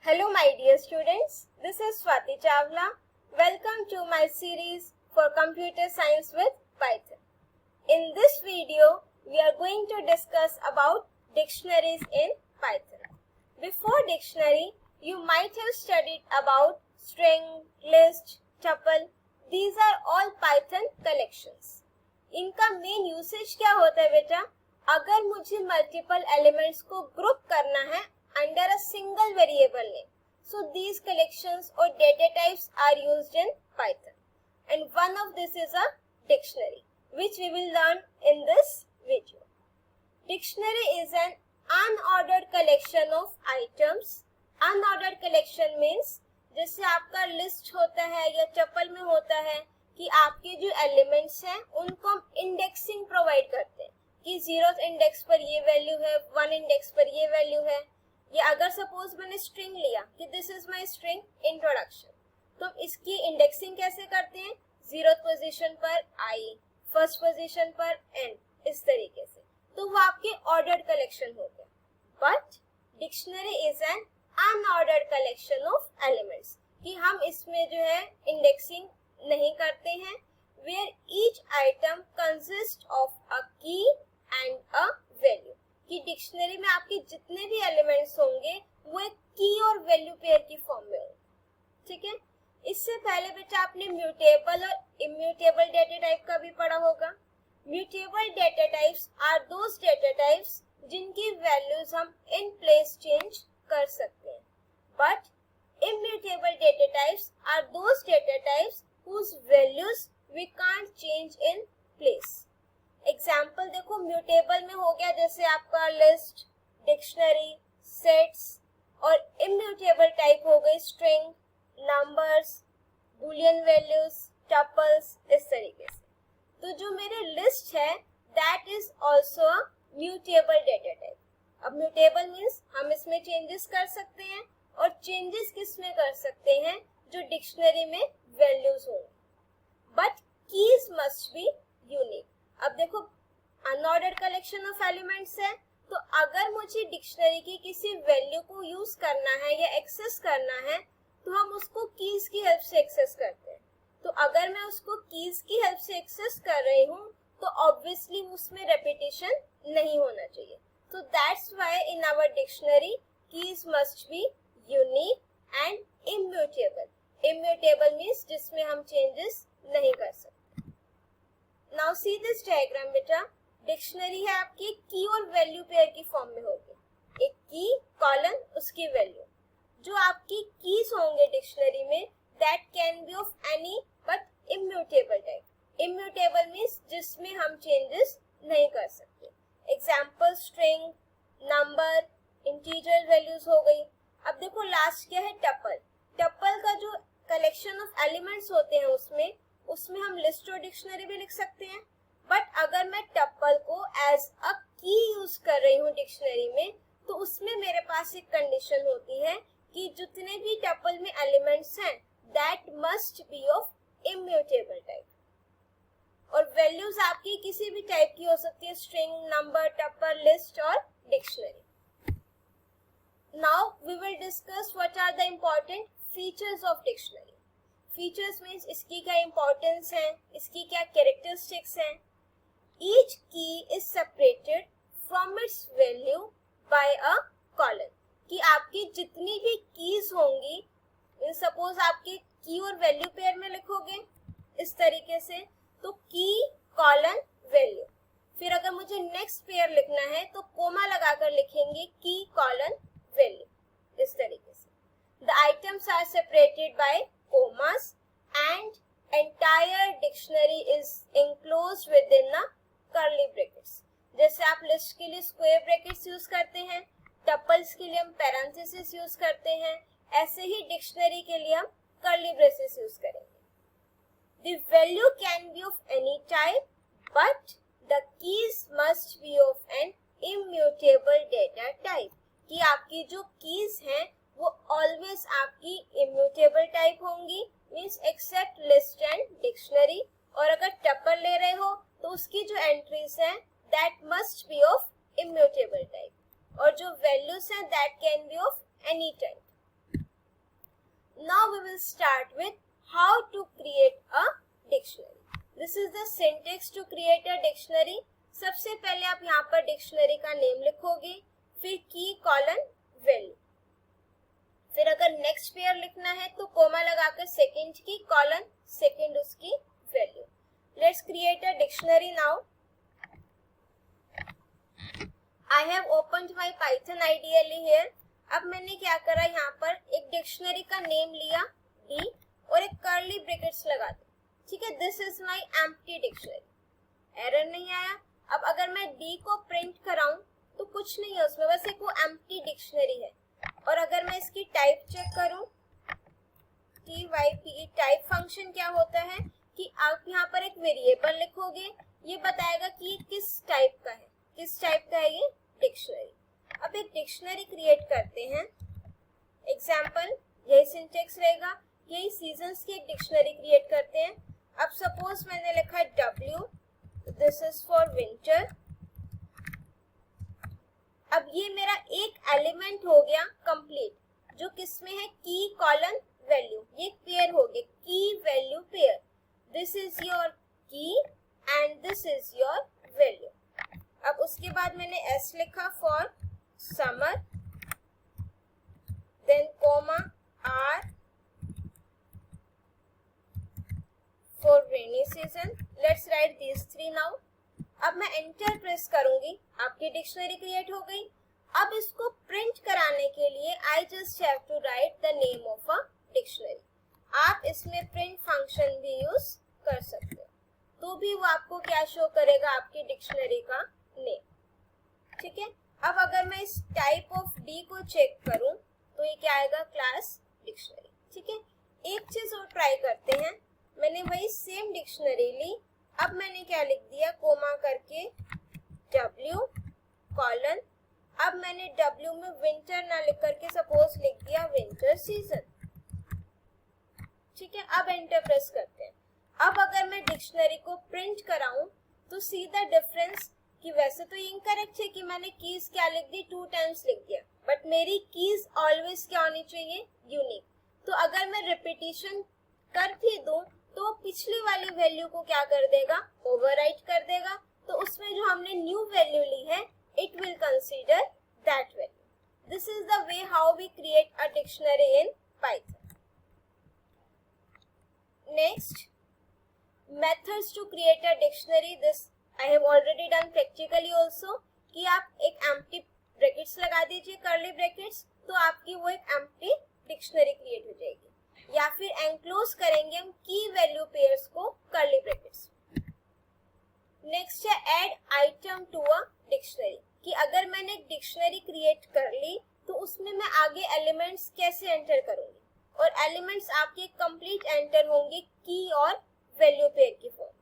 Hello my dear students, this is Swati Chawla. Welcome to my series for Computer Science with Python. In this video, we are going to discuss about dictionaries in Python. Before dictionary, you might have studied about string, list, tuple. These are all Python collections. इनका main usage क्या होता है बेटा? अगर मुझे multiple elements को group करना है under a single variable name. So these collections or data types are used in Python. And one of this is a dictionary, which we will learn in this video. Dictionary is an unordered collection of items. Unordered collection means जैसे आपका list होता है या tuple में होता है कि आपके जो एलिमेंट्स हैं उनको हम इंडेक्सिंग प्रोवाइड करते हैं कि 0th इंडेक्स पर ये वैल्यू है, 1 इंडेक्स पर ये वैल्यू है। या अगर सपोज मैंने स्ट्रिंग लिया कि this is my string introduction, तो हम इसकी इंडेक्सिंग कैसे करते हैं? 0th पोजीशन पर आई, फर्स्ट पोजीशन पर एन, इस तरीके से। तो वो आपके ऑर्डर्ड कलेक्शन हो गए। But dictionary is an unordered collection of elements, कि हम इसमें जो है इंडेक्सिंग नहीं करते हैं। Where each item consist of a key and a value, कि डिक्शनरी में आपके जितने भी एलिमेंट्स होंगे वो एक की और वैल्यू पेयर की फॉर्म में होंगे। ठीक है, इससे पहले बेटा आपने म्यूटेबल और इम्यूटेबल डेटा टाइप का भी पढ़ा होगा। Mutable data types are those data types जिनकी वैल्यूज हम इन प्लेस चेंज कर सकते हैं। But immutable data types are those data types whose values we can't change in place. Example देखो, म्यूटेबल में हो गया जैसे आपका लिस्ट, डिक्शनरी, सेट्स, और इम्यूटेबल टाइप हो गई string, numbers, Boolean values, tuples, इस तरीके से। तो जो मेरे लिस्ट है that is also a mutable data type. अब म्यूटेबल मीन्स हम इसमें चेंजेस कर सकते हैं, और चेंजेस किस में कर सकते हैं? जो डिक्शनरी में वैल्यूज होंगे। But keys must be unique. अब देखो, अनऑर्डर्ड कलेक्शन ऑफ एलिमेंट्स है, तो अगर मुझे डिक्शनरी की किसी वैल्यू को यूज करना है या एक्सेस करना है तो हम उसको कीज की हेल्प से एक्सेस करते हैं। तो अगर मैं उसको कीज की हेल्प से एक्सेस कर रही हूँ तो ऑब्वियसली उसमें रेपिटेशन नहीं होना चाहिए। तो that's why in our dictionary keys must be unique and immutable. Immutable means जिसमें हम चेंजेस नहीं कर सकते। नाउ सी दिस डायग्राम बेटा, डिक्शनरी है आपकी की और वैल्यू पेयर की फॉर्म में होगी। एक की कॉलन, उसकी वैल्यू। जो आपकी कीज होंगे डिक्शनरी में that can be of any but immutable type. Immutable means जिसमें हम चेंजेस नहीं कर सकते। Example string, number, integer values हो गई। अब देखो लास्ट क्या है? टपल। टपल का जो कलेक्शन ऑफ एलिमेंट्स होते हैं उसमें हम लिस्ट और डिक्शनरी भी लिख सकते हैं। बट अगर मैं टपल को एज अ की यूज कर रही हूँ डिक्शनरी में, तो उसमें मेरे पास एक कंडीशन होती है कि जितने भी टपल में एलिमेंट्स हैं that must be of immutable type. और वैल्यूज आपकी किसी भी टाइप की हो सकती है, स्ट्रिंग, नंबर, टपल, लिस्ट और dictionary. Now we will discuss what are the important features of dictionary. Features means इसकी क्या importance है, इसकी क्या characteristics हैं। Each key is separated from its value by a colon, कि आपकी जितनी भी keys होंगी, suppose आपकी की और वैल्यू पेयर में लिखोगे इस तरीके से, तो की कॉलन वैल्यू। फिर अगर मुझे नेक्स्ट पेयर लिखना है तो कोमा लगाकर लिखेंगे की कॉलन वैल्यू, इस तरीके से। The items are separated by commas and entire dictionary is enclosed within the curly brackets. जैसे आप लिस्ट के लिए स्क्वायर ब्रैकेट्स यूज करते हैं, टपल्स के लिए हम पैरेंथेसिस यूज करते हैं, ऐसे ही डिक्शनरी के लिए हम कर्ली ब्रेसेस यूज करेंगे। The value can be of any type, but the keys must be of an immutable data type. कि आपकी जो कीज हैं वो ऑलवेज आपकी इम्यूटेबल टाइप होंगी, means except list and dictionary. और अगर टपल ले रहे हो तो उसकी जो एंट्रीज हैं that must be of immutable type, और जो वैल्यूज हैं that can be of any type. we will start with how to create a dictionary. This is the syntax to create a dictionary. सबसे पहले आप यहाँ पर dictionary का name लिखोगे, फिर की कॉलन वैल्यू, फिर अगर नेक्स्ट पेयर लिखना है तो कोमा लगाकर सेकंड की कॉलन सेकंड उसकी value. Let's create a dictionary now. I have opened my Python ideally here. अब मैंने क्या करा, यहाँ पर एक डिक्शनरी का नेम लिया डी और एक कर्ली ब्रैकेट्स लगा दी. ठीक है, this is my empty dictionary. Error नहीं आया. अब अगर मैं डी को प्रिंट कराऊं तो कुछ नहीं है उसमें, बस एक वो एम्प्टी डिक्शनरी है. और अगर मैं इसकी टाइप चेक करूं, type टाइप फंक्शन क्या होता है कि आप यहाँ पर एक वेरिएबल लिखोगे, ये बताएगा कि ये किस टाइप का है. किस टाइप का है ये? डिक्शनरी. अब एक डिक्शनरी क्रिएट करते हैं. एग्जाम्पल यही सिंटेक्स रहेगा, यही सीजन्स की एक डिक्शनरी क्रिएट करते हैं. अब सपोज मैंने लिखा W, this is for winter. अब ये मेरा एक एलिमेंट हो गया कंप्लीट, जो किसमें है? की कॉलन वैल्यू. ये पेयर हो गए, key value pair. This is your key and this is your value. अब उसके बाद मैंने एस लिखा for summer, then comma R for rainy season. Let's write these three now. अब मैं एंटर प्रेस करूंगी, आपकी डिक्शनरी क्रिएट हो गई. अब इसको प्रिंट कराने के लिए I just have to write the name of a dictionary. आप इसमें प्रिंट फंक्शन भी यूज कर सकते हो, तो भी वो आपको क्या शो करेगा? आपकी डिक्शनरी का नेम. ठीक है. अब अगर मैं इस टाइप ऑफ डी को चेक करूं तो ये क्या आएगा? Class dictionary. ठीक है. एक चीज और ट्राई करते हैं. मैंने वही सेम डिक्शनरी ली. अब मैंने क्या लिख दिया? कोमा करके W कॉलन. अब मैंने W में विंटर ना लिख करके सपोज लिख दिया विंटर सीजन. ठीक है. अब एंटर प्रेस करते हैं. अब अगर मैं डिक्शनरी को प्रिंट कराऊं तो सी द डिफरेंस कि वैसे तो ये इनकरेक्ट है कि मैंने कीज क्या लिख दी? 2 टाइम्स लिख दिया, बट मेरी कीज ऑलवेज क्या होनी चाहिए? यूनिक. तो अगर मैं रिपीटिशन कर भी दूं तो पिछली वाली वैल्यू को क्या कर देगा? ओवरराइट कर देगा. तो उसमें जो हमने न्यू वैल्यू ली है, it will consider that value. This is the way how we create a dictionary in Python. Next, methods to create a dictionary. This I have already done practically also, कि आप एक empty brackets लगा दीजिए, curly brackets, तो आपकी वो एक empty dictionary create हो जाएगी. या फिर एनक्लोज करेंगे हम की वैल्यू पेयर्स को कर्ली ब्रैकेट्स. नेक्स्ट है add item to a dictionary, कि अगर मैंने एक डिक्शनरी क्रिएट कर ली तो उसमें मैं आगे एलिमेंट्स कैसे एंटर करूंगी. और एलिमेंट्स आपके कंप्लीट एंटर होंगे की और वैल्यू पेयर की form.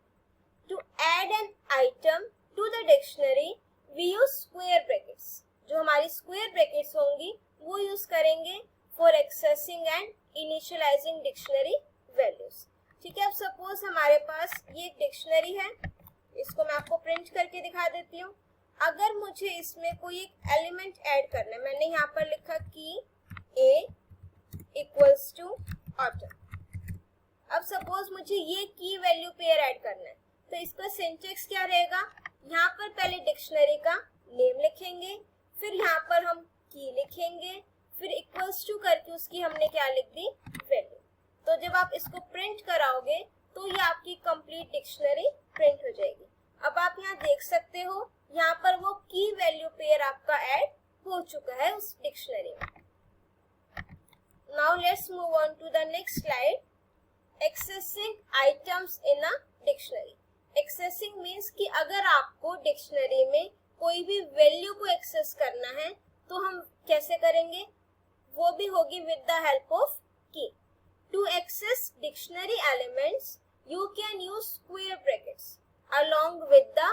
To add an item to the dictionary we use square brackets. जो हमारी स्क्वायर ब्रैकेट्स होंगी वो यूज करेंगे for accessing and initializing dictionary values. ठीक है. अब सपोज हमारे पास ये एक डिक्शनरी है, इसको मैं आपको प्रिंट करके दिखा देती हूँ. अगर मुझे इसमें कोई एक एलिमेंट ऐड करना है, मैंने यहाँ पर लिखा कि A इक्वल्स टू ऑटम. अब सपोज मुझे ये की वैल्यू पेयर ऐड करना है, तो इसका सिंटेक्स क्या रहेगा? यहाँ पर पहले डिक्शनरी का नेम लिखेंगे, फिर यहाँ पर हम की लिखेंगे, फिर इक्वल्स टू करके उसकी हमने क्या लिख दी? वैल्यू. तो जब आप इसको प्रिंट कराओगे तो ये आपकी कंप्लीट डिक्शनरी प्रिंट हो जाएगी. अब आप यहाँ देख सकते हो, यहाँ पर वो की वैल्यू पेयर आपका ऐड हो चुका है उस डिक्शनरी में. Now let's move on to the next slide. Accessing items in a dictionary. Accessing means कि अगर आपको डिक्शनरी में कोई भी वैल्यू को एक्सेस करना है तो हम कैसे करेंगे? वो भी होगी with the help of key. To access dictionary elements you can use square brackets along with the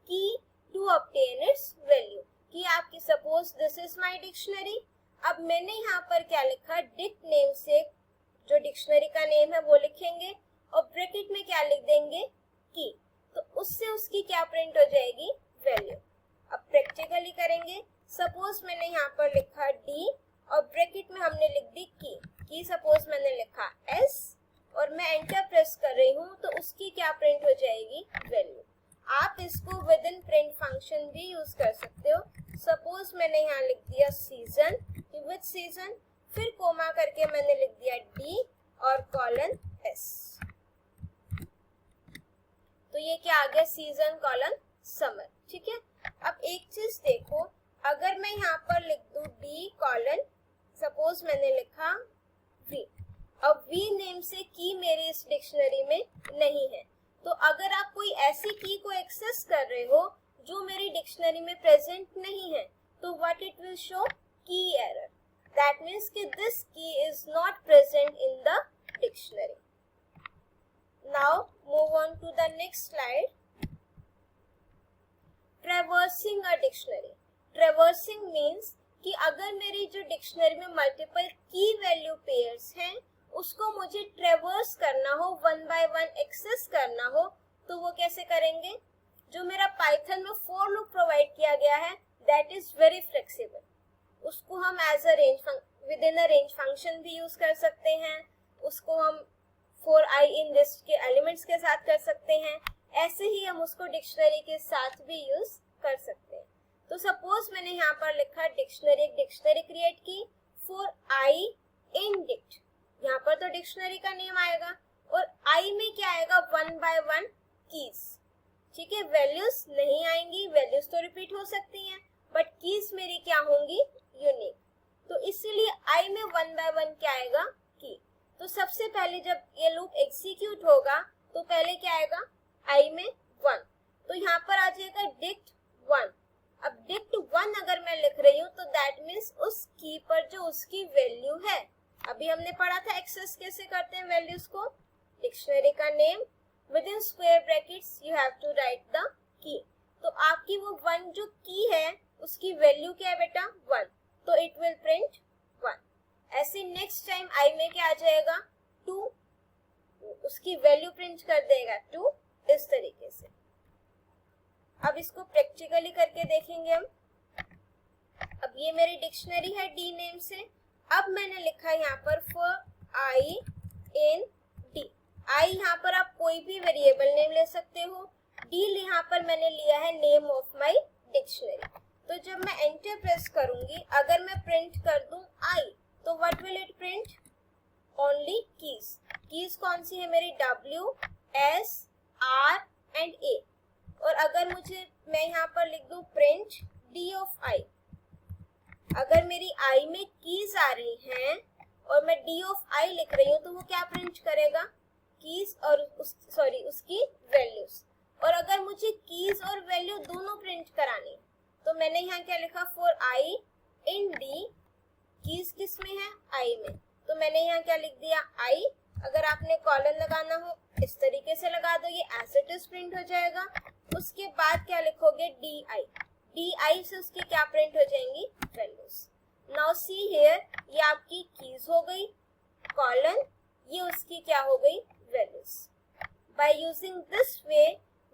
key to obtain its value. कि आपकी suppose this is my dictionary. अब मैंने यहाँ पर क्या लिखा? डिक नेम से जो डिक्शनरी का नेम है वो लिखेंगे और ब्रैकेट में क्या लिख देंगे? की. तो उससे उसकी क्या प्रिंट हो जाएगी? वैल्यू. अब प्रैक्टिकली करेंगे. सपोज मैंने यहाँ पर लिखा डी और ब्रैकेट में हमने लिख दी की सपोज मैंने लिखा करके मैंने लिख दिया डी और कॉलन एस। तो ये क्या आ गया, सीजन कॉलन समर। ठीक है, अब एक चीज देखो, अगर मैं यहाँ पर लिख दूं डी कॉलन, सपोज मैंने लिखा वी, अब वी नेम से की मेरी इस डिक्शनरी में नहीं है, तो अगर आप कोई ऐसी की को एक्सेस कर रहे हो जो मेरी डिक्शनरी में प्रेजेंट नहीं है, तो what it will show, key error. That means कि this key is not present in the dictionary. Now move on to the next slide. Traversing a dictionary. Traversing means कि अगर मेरी जो डिक्शनरी में मल्टीपल की वैल्यू पेयर्स हैं, उसको मुझे ट्रेवर्स करना हो, वन बाय वन एक्सेस करना हो, तो वो कैसे करेंगे? जो मेरा पाइथन में फॉर लूप प्रोवाइड किया गया है, दैट इज वेरी फ्लेक्सिबल। उसको हम as a range within a range function भी यूज कर सकते हैं, उसको हम फॉर आई इन लिस्ट के एलिमेंट्स के साथ कर सकते हैं, ऐसे ही हम उसको डिक्शनरी के साथ भी यूज कर सकते हैं। तो सपोज मैंने यहाँ पर लिखा डिक्शनरी, एक डिक्शनरी क्रिएट की फॉर आई इन डिक्ट, यहाँ पर तो डिक्शनरी का नेम आएगा और आई में क्या आएगा, वन बाय वन कीज। ठीक है, वैल्यूज नहीं आएंगी, वैल्यूज तो रिपीट हो सकती हैं, बट कीज मेरी क्या होंगी, यूनिक। तो इसीलिए आई में वन बाय वन क्या आएगा, की। तो सबसे पहले जब ये लूप एग्जीक्यूट होगा तो पहले क्या आएगा, आई में वन, तो यहाँ पर आ जाएगा डिक्ट वन। अब डिक्ट वन अगर मैं लिख रही हूँ तो दैट मीन्स उस की पर जो उसकी वैल्यू है, अभी हमने पढ़ा था एक्सेस कैसे करते हैं वैल्यूज को, डिक्शनरी का name within square brackets you have to write the key. तो आपकी वो वन जो की है उसकी वैल्यू क्या है बेटा, वन, तो इट विल प्रिंट वन। ऐसे नेक्स्ट टाइम आई में क्या आ जाएगा, टू, उसकी वैल्यू प्रिंट कर देगा टू, इस तरीके से। अब इसको प्रैक्टिकली करके देखेंगे हम। अब ये मेरी डिक्शनरी है डी नेम से, अब मैंने लिखा है यहाँ पर फॉर आई इन डी। आई यहाँ पर आप कोई भी वेरिएबल नेम ले सकते हो, डी यहाँ पर मैंने लिया है नेम ऑफ माई डिक्शनरी। तो जब मैं एंटर प्रेस करूंगी, अगर मैं प्रिंट कर दूं आई, तो what will it print, only keys. Keys कौन सी है मेरी, डब्ल्यू एस आर एंड ए। और अगर मैं यहाँ पर लिख दूं प्रिंट डी ऑफ आई, अगर मेरी आई में कीज आ रही हैं और मैं डी ऑफ आई लिख रही हूँ, तो वो क्या प्रिंट करेगा, कीज और उसकी वैल्यूज। और अगर मुझे कीज और वैल्यू दोनों प्रिंट करानी है, तो मैंने यहाँ क्या लिखा, for I in D, keys किस में है, आई में, तो मैंने यहाँ क्या लिख दिया, आई। अगर आपने कॉलन लगाना हो इस तरीके से लगा दो, ये एज इट इज प्रिंट हो जाएगा। उसके बाद क्या लिखोगे, डी आई, डी आई से उसकी क्या प्रिंट हो जाएंगी, वैल्यूज। नाउ सी हियर, ये आपकी कीज हो गई, कॉलन, ये उसकी क्या हो गई, values. By using this way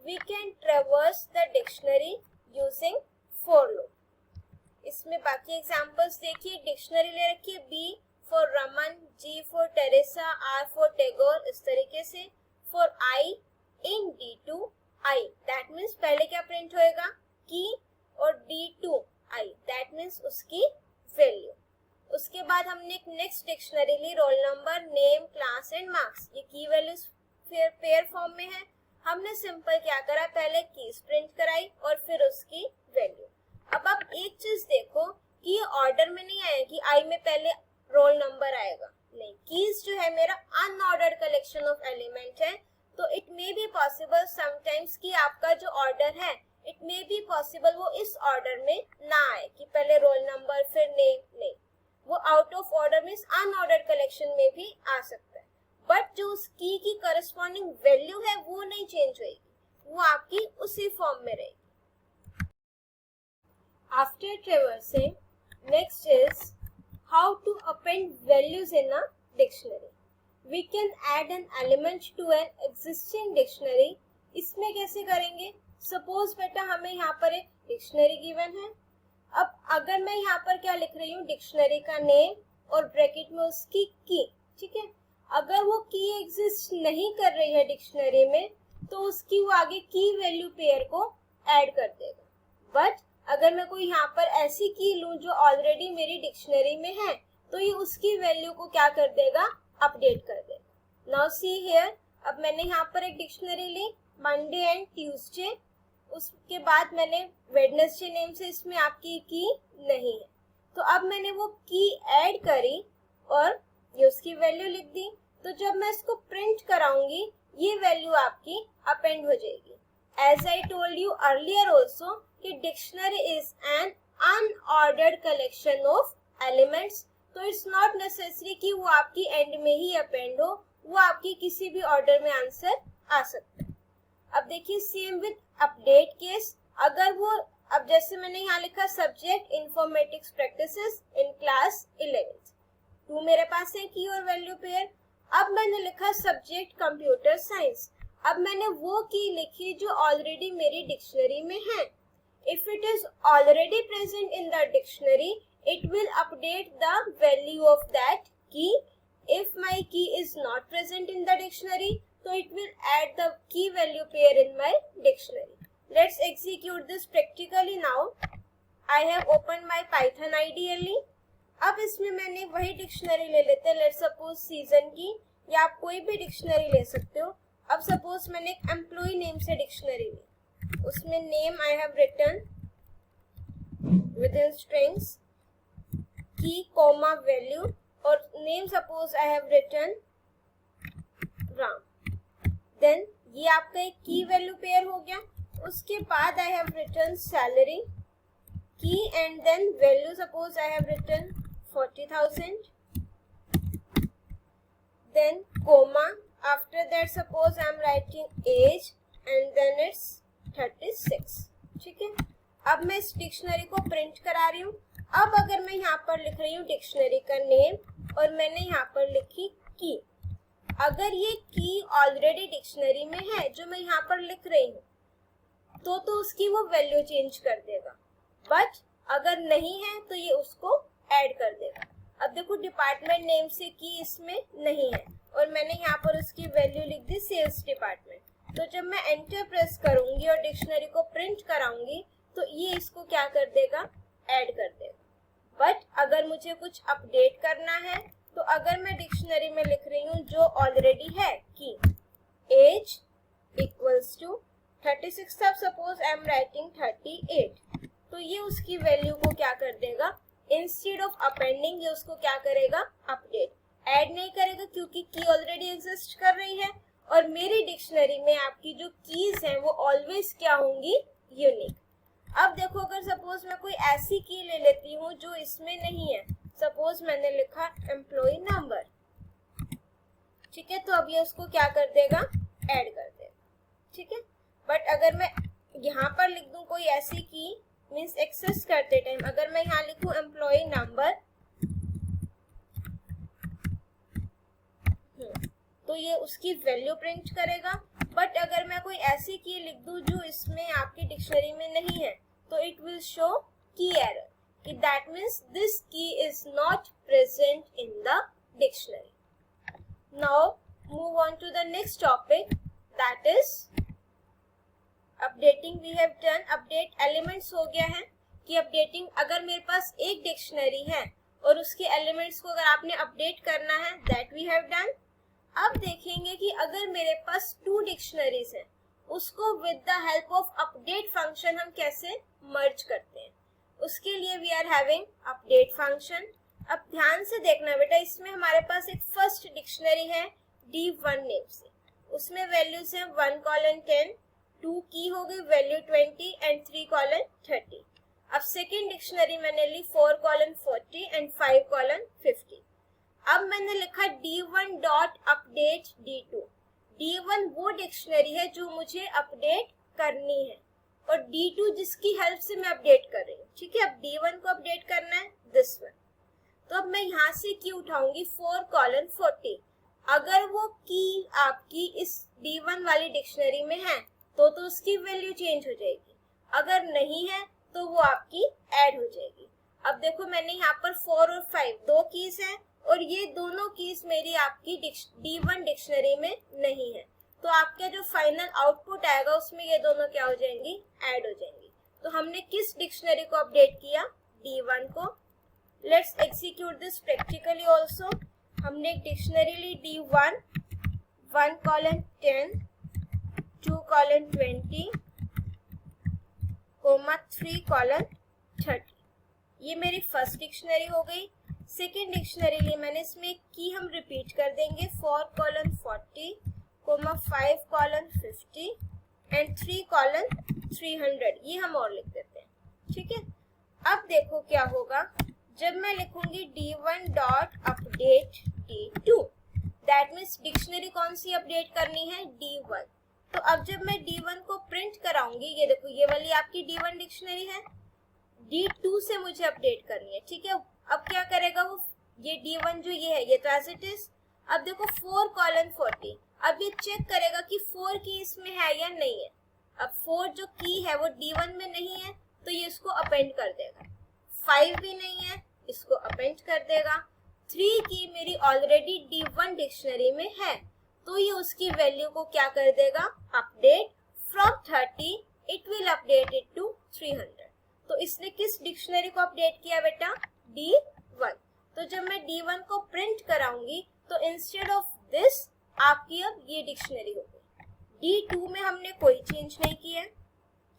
we can traverse the dictionary using for loop. इसमें बाकी एग्जांपल्स देखिए, डिक्शनरी ले रखी है B for Raman, G for Teresa, R for Tagore, इस तरीके से। For I in D to I, that means पहले क्या प्रिंट होएगा, की, और D to I, that means उसकी वैल्यू। उसके बाद हमने एक नेक्स्ट डिक्शनरी ली, roll number, name, class and marks. ये की वैल्यूज पेयर फॉर्म में है। हमने सिंपल क्या करा, पहले कीज प्रिंट कराई और फिर उसकी वैल्यू। अब आप एक चीज देखो कि ये ऑर्डर में नहीं आया कि आई में पहले रोल नंबर आएगा, नहीं, कीज जो है मेरा अनऑर्डर्ड कलेक्शन ऑफ एलिमेंट है। तो it may be possible sometimes कि आपका जो ऑर्डर है, इट मे बी पॉसिबल वो इस ऑर्डर में ना आए कि पहले रोल नंबर फिर नेम, नहीं, वो out of order means unordered collection में भी आ सकता है। बट जो उस की करस्पॉन्डिंग वैल्यू है वो नहीं चेंज होगी, वो आपकी उसी फॉर्म में रहेगी। After traversing, next is how to append values in a dictionary. We can add an element to an existing dictionary. इसमें कैसे करेंगे, सपोज बेटा हमें यहाँ पर एक डिक्शनरी गिवन है। अब अगर मैं यहाँ पर क्या लिख रही हूँ, डिक्शनरी का नेम और ब्रैकेट में उसकी की, ठीक है। अगर वो की एग्जिस्ट नहीं कर रही है डिक्शनरी में, तो उसकी वो आगे की वैल्यू पेयर को ऐड कर देगा। बट अगर मैं कोई यहाँ पर ऐसी की लूं जो ऑलरेडी मेरी डिक्शनरी में है, तो ये उसकी वैल्यू को क्या कर देगा, अपडेट कर देगा। नाउ सी हियर, अब मैंने यहाँ पर एक डिक्शनरी ली मंडे एंड ट्यूसडे, उसके बाद मैंने वेडनेसडे नेम से इसमें आपकी की नहीं है, तो अब मैंने वो की ऐड करी और ये उसकी वैल्यू लिख दी। तो जब मैं इसको प्रिंट कराऊंगी ये वैल्यू आपकी अपेंड हो जाएगी। As I told you earlier also कि dictionary is an unordered collection of elements, तो इट्स नॉट नेसेसरी कि वो आपकी एंड में ही अपेंड हो, वो आपकी किसी भी ऑर्डर में आंसर आ सकता है। अब देखिए सेम विद अपडेट केस, अगर वो, अब जैसे मैंने यहाँ लिखा subject informatics practices in class 11th, 2 मेरे पास है की और वैल्यू पेयर। अब मैंने लिखा सब्जेक्ट कंप्यूटर साइंस, अब मैंने वो की लिखी जो ऑलरेडी मेरी डिक्शनरी में है। If it is already present in the dictionary it will update the value of that की। इफ माई की is not present in the dictionary so it will add the key value pair in my dictionary. Let's execute this practically now. I have opened my Python IDLE. अब इसमें मैंने वही dictionary ले लेते हैं, let's suppose season की, या आप कोई भी डिक्शनरी ले सकते हो। अब सपोज मैंने एक एम्प्लॉय नेम से डिक्शनरी ली, उसमें name I have written within strings key comma value, और name suppose I have written Ram. Then ये आपका एक की वैल्यू पेयर हो गया। उसके बाद I have written salary key and then value suppose I have written 40,000, then comma, after that suppose I am writing age and then it's 36। ठीक है, अब मैं इस डिक्शनरी को प्रिंट करा रही हूँ। अब अगर मैं यहाँ पर लिख रही हूँ डिक्शनरी का नेम और मैंने यहाँ पर लिखी की, अगर ये की ऑलरेडी डिक्शनरी में है जो मैं यहाँ पर लिख रही हूँ तो उसकी वो वैल्यू चेंज कर देगा, बट अगर नहीं है तो ये उसको ऐड कर देगा। अब देखो डिपार्टमेंट नेम से की इसमें नहीं है और मैंने यहाँ पर उसकी वैल्यू लिख दी सेल्स डिपार्टमेंट, तो जब मैं एंटर प्रेस करूंगी और डिक्शनरी को प्रिंट कराऊंगी तो ये इसको क्या कर देगा, ऐड कर देगा। बट अगर मुझे कुछ अपडेट करना है तो अगर मैं डिक्शनरी में लिख रही हूँ जो ऑलरेडी है कि एज इक्वल्स टू 36, अब सपोज आई एम राइटिंग 38, तो ये उसकी वैल्यू को क्या कर देगा, इंस्टेड ऑफ अपेंडिंग ये उसको क्या करेगा, अपडेट। ऐड नहीं करेगा क्योंकि की ऑलरेडी एग्जिस्ट कर रही है और मेरी डिक्शनरी में आपकी जो कीज हैं वो ऑलवेज क्या होंगी, यूनिक। अब देखो अगर सपोज मैं कोई ऐसी की ले लेती हूँ जो इसमें नहीं है, सपोज मैंने लिखा एम्प्लॉय नंबर, ठीक है, तो अब ये उसको क्या कर देगा, ऐड कर देगा। ठीक है, बट अगर मैं यहाँ पर लिख दूं कोई ऐसी की, मीन्स एक्सेस करते टाइम अगर मैं यहाँ लिखूं एम्प्लॉय नंबर, तो ये उसकी वैल्यू प्रिंट करेगा। बट अगर मैं कोई ऐसी की लिख दूं जो इसमें आपकी डिक्शनरी में नहीं है तो it will show key error, कि that means this key is not present in the dictionary. Now move on to the next topic, that is updating. We have done update elements हो गया है कि updating, अगर मेरे पास एक dictionary है और उसके एलिमेंट्स को अगर आपने अपडेट करना है, that we have done. अब देखेंगे कि अगर मेरे पास 2 डिक्शनरीज हैं उसको with the help of update function हम कैसे मर्ज करते हैं। उसके लिए we are having update function. अब ध्यान से देखना बेटा, इसमें हमारे पास एक फर्स्ट डिक्शनरी है D1 नेम से, उसमें वैल्यूज हैं 1:10, 2 की हो गई वैल्यू 20 एंड 3:30। अब सेकेंड डिक्शनरी मैंने ली 4:40 एंड 5:50। अब मैंने लिखा D1 dot update D2। D1 वो डिक्शनरी है जो मुझे अपडेट करनी है और D2 जिसकी हेल्प से मैं अपडेट कर रही हूँ। ठीक है, अब D1 को अपडेट करना है दिस वन, तो अब मैं यहाँ से की उठाऊंगी 4:40। अगर वो की आपकी इस D1 वाली डिक्शनरी में है तो उसकी वैल्यू चेंज हो जाएगी, अगर नहीं है तो वो आपकी ऐड हो जाएगी। अब देखो मैंने यहाँ पर 4 और 5 दो कीज हैं और ये दोनों कीज मेरी आपकी D1 डिक्शनरी में नहीं है, तो आपका जो फाइनल आउटपुट आएगा उसमें ये दोनों क्या हो जाएंगी, ऐड हो जाएंगी। तो हमने किस डिक्शनरी को अपडेट किया, D1 को। Let's execute this practically also. हमने एक डिक्शनरी ली D1 1:10 2:20 3:30। ये मेरी फर्स्ट डिक्शनरी हो गई। सेकेंड डिक्शनरी ली मैंने, इसमें की हम रिपीट कर देंगे 4:40 5:50 एंड 3:300। ये हम और लिख देते हैं, ठीक है। अब देखो क्या होगा जब मैं लिखूंगी D1 dot update D2, that means dictionary कौन सी अपडेट करनी है, D1। तो अब जब मैं D1 को प्रिंट कराऊंगी, ये देखो ये वाली आपकी D1 डिक्शनरी है, D2 से मुझे अपडेट करनी है, ठीक है। अब क्या करेगा वो, ये D1 जो ये है ये तो एज इट इज। अब देखो 4:40, अब ये चेक करेगा कि 4 की इसमें है या नहीं है। अब 4 जो की है वो D1 में नहीं है तो ये इसको अपेंड कर देगा। 5 भी नहीं है, इसको अपेंड कर देगा। 3 की मेरी ऑलरेडी D1 डिक्शनरी में है तो ये उसकी वैल्यू को क्या कर देगा, update from 30 it will update it to 300। तो इसने किस डिक्शनरी को अपडेट किया बेटा, D1। तो जब मैं D1 को प्रिंट कराऊंगी तो इंस्टेड ऑफ दिस आपकी अब ये डिक्शनरी हो गई। D2 में हमने कोई चेंज नहीं किया,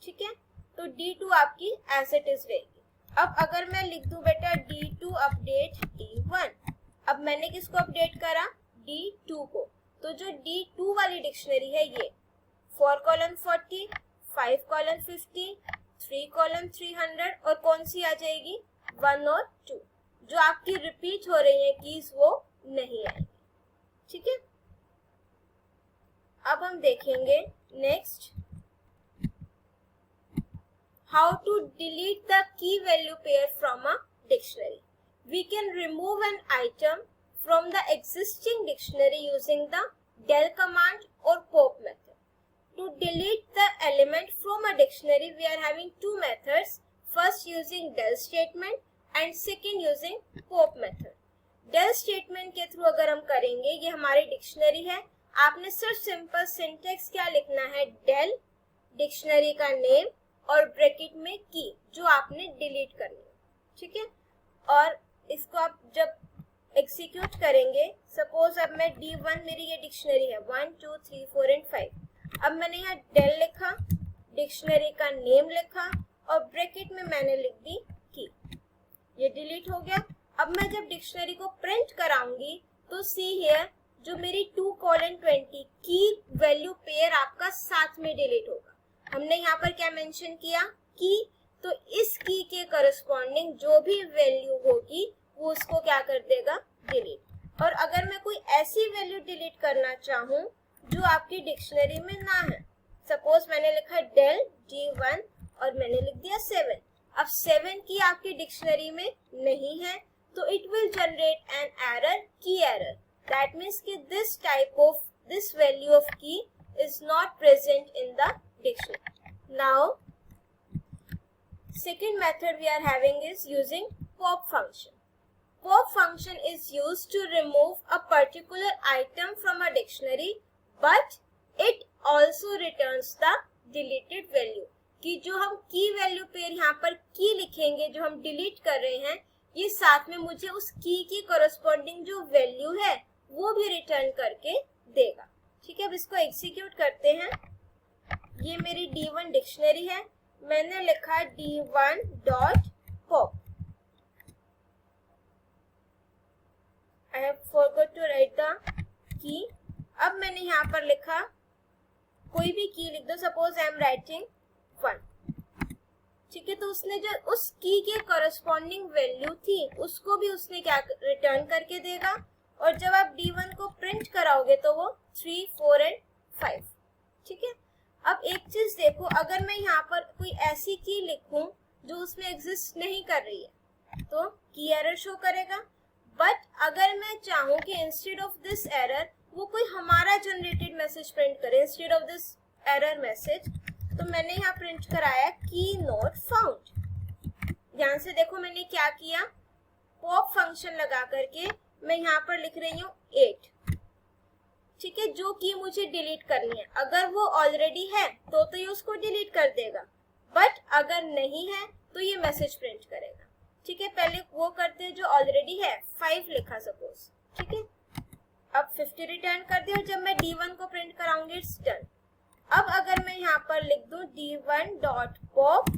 ठीक है, तो D2 आपकी एज इट इज रहेगी। अब अगर मैं लिख दूं बेटा D2 अपडेट D1, अब मैंने किसको अपडेट करा, D2 को। तो जो D2 वाली डिक्शनरी है ये 4:40 5:50 3:300 और कौन सी आ जाएगी, 1 और 2। जो आपकी रिपीट हो रही है कीज वो नहीं आएगी, ठीक है। अब हम देखेंगे next, how to delete the key value pair from a dictionary. We can remove an item from the existing dictionary using the del command or pop method. To delete the element from a dictionary, we are having two methods. First using del statement and second using pop method. del statement के through अगर हम करेंगे, ये हमारी dictionary है, आपने सिर्फ simple syntax क्या लिखना है, del डिक्शनरी का नेम और ब्रैकेट में की जो आपने डिलीट करनी है, ठीक है। और इसको आप जब एग्जीक्यूट करेंगे, सपोज अब मैं D1 मेरी ये डिक्शनरी है 1 2 3 4 एंड 5। अब मैंने यहाँ del लिखा, डिक्शनरी का नेम लिखा और ब्रैकेट में मैंने लिख दी की, ये डिलीट हो गया। अब मैं जब डिक्शनरी को प्रिंट कराऊंगी तो सी हियर जो मेरी 2:20 की वैल्यू पेयर आपका साथ में डिलीट होगा। हमने यहाँ पर क्या मेंशन किया, की, तो इस की के करस्पॉन्डिंग जो भी वैल्यू होगी वो उसको क्या कर देगा, डिलीट। और अगर मैं कोई ऐसी वैल्यू डिलीट करना चाहूँ जो आपकी डिक्शनरी में ना है, सपोज मैंने लिखा del D1 और मैंने लिख दिया 7। अब 7 की आपकी डिक्शनरी में नहीं है तो it will generate an error, key error. That means कि this type of this value of key is not present in the dictionary. Now, second method we are having is using pop function. Pop function is used to remove a particular item from a dictionary, but it also returns the deleted value. कि जो हम key value pair यहाँ पर की लिखेंगे, जो हम delete कर रहे हैं, ये साथ में मुझे उस की कोरस्पॉन्डिंग जो वैल्यू है वो भी रिटर्न करके देगा, ठीक है। अब इसको एग्जीक्यूट करते हैं। ये मेरी D1 डिक्शनरी है, मैंने लिखा D1 dot pop. I have forgot to write the key. अब मैंने यहाँ पर लिखा, कोई भी की लिख दो, सपोज आई एम राइटिंग 1, ठीक है। तो उसने जो उस की के करस्पॉन्डिंग वैल्यू थी उसको भी उसने क्या रिटर्न करके देगा। और जब आप D1 को प्रिंट कराओगे तो वो 3 4 एंड 5, ठीक है। अब एक चीज देखो, अगर मैं यहाँ पर कोई ऐसी की लिखूं जो उसमें एग्जिस्ट नहीं कर रही है तो की एरर शो करेगा। बट अगर मैं चाहूँ कि इंस्टेड ऑफ दिस एरर वो कोई हमारा जनरेटेड मैसेज प्रिंट करे, instead of this error message, तो मैंने यहाँ प्रिंट कराया की नॉट फाउंड। ध्यान से देखो मैंने क्या किया, पॉप फंक्शन लगा करके मैं यहाँ पर लिख रही हूँ 8, ठीक है, जो की मुझे डिलीट करनी है। अगर वो ऑलरेडी है तो ये उसको डिलीट कर देगा, बट अगर नहीं है तो ये मैसेज प्रिंट करेगा, ठीक है, पहले वो करते हैं जो ऑलरेडी है, 5 लिखा सपोज, ठीक है। अब 50 रिटर्न कर दिया और जब मैं D1 को प्रिंट कराऊंगी इट्स डन। अब अगर मैं यहाँ पर लिख दूं D1 डॉट पॉप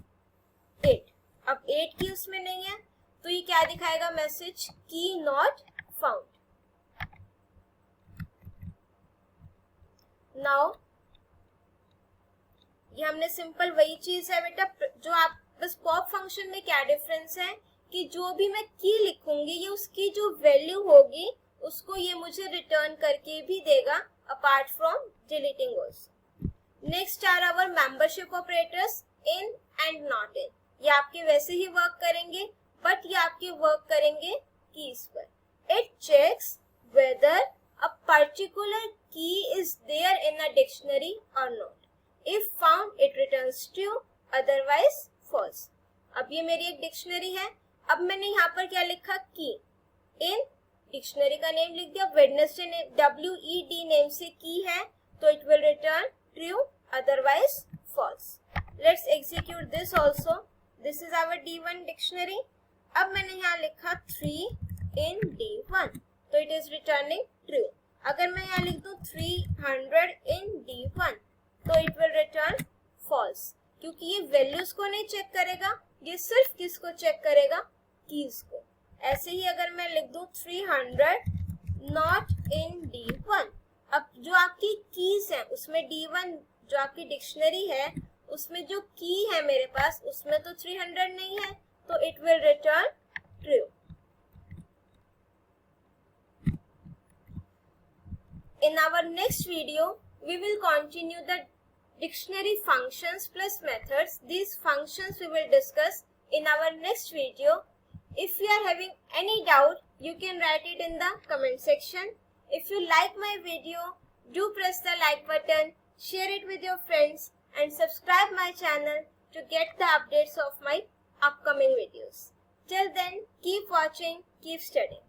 8, अब 8 की उसमें नहीं है तो ये क्या दिखाएगा मैसेज, की नॉट फाउंड। नाउ ये हमने सिंपल वही चीज है बेटा जो आप, बस पॉप फंक्शन में क्या डिफरेंस है कि जो भी मैं की लिखूंगी ये उसकी जो वैल्यू होगी उसको ये मुझे रिटर्न करके भी देगा apart from deleting also. Next are our membership operators in and not in. ये आपके वैसे ही वर्क करेंगे बट ये आपके वर्क करेंगे कीज पर। It checks whether a particular key is there in a dictionary और नॉट। If found it returns true, otherwise false. अब ये मेरी एक डिक्शनरी है, अब मैंने यहाँ पर क्या लिखा, की। इन डिक्शनरी का नेम लिख दिया, वेडनेसडे नेम WED नेम से की है तो it will return true, otherwise false. Let's execute this also. This is our D1 dictionary. अब मैंने यहाँ लिखा 3 इन D1 तो इट इज रिटर्निंग ट्रू। अगर मैं यहाँ लिख दूं 300 इन D1 तो इट विल रिटर्न फॉल्स, क्योंकि ये वैल्यूज को नहीं चेक करेगा, ये सिर्फ किसको चेक करेगा, कीज को। ऐसे ही अगर मैं लिख दूं 300 नॉट इन D1, अब जो आपकी कीज है उसमें D1 जो आपकी डिक्शनरी है उसमें जो की है मेरे पास उसमें तो 300 नहीं है तो it will return true. In our next video we will continue the dictionary functions plus methods. These functions we will discuss in our next video. If you are having any doubt, you can write it in the comment section. If you like my video, do press the like button, share it with your friends and subscribe my channel to get the updates of my upcoming videos. Till then, keep watching, keep studying.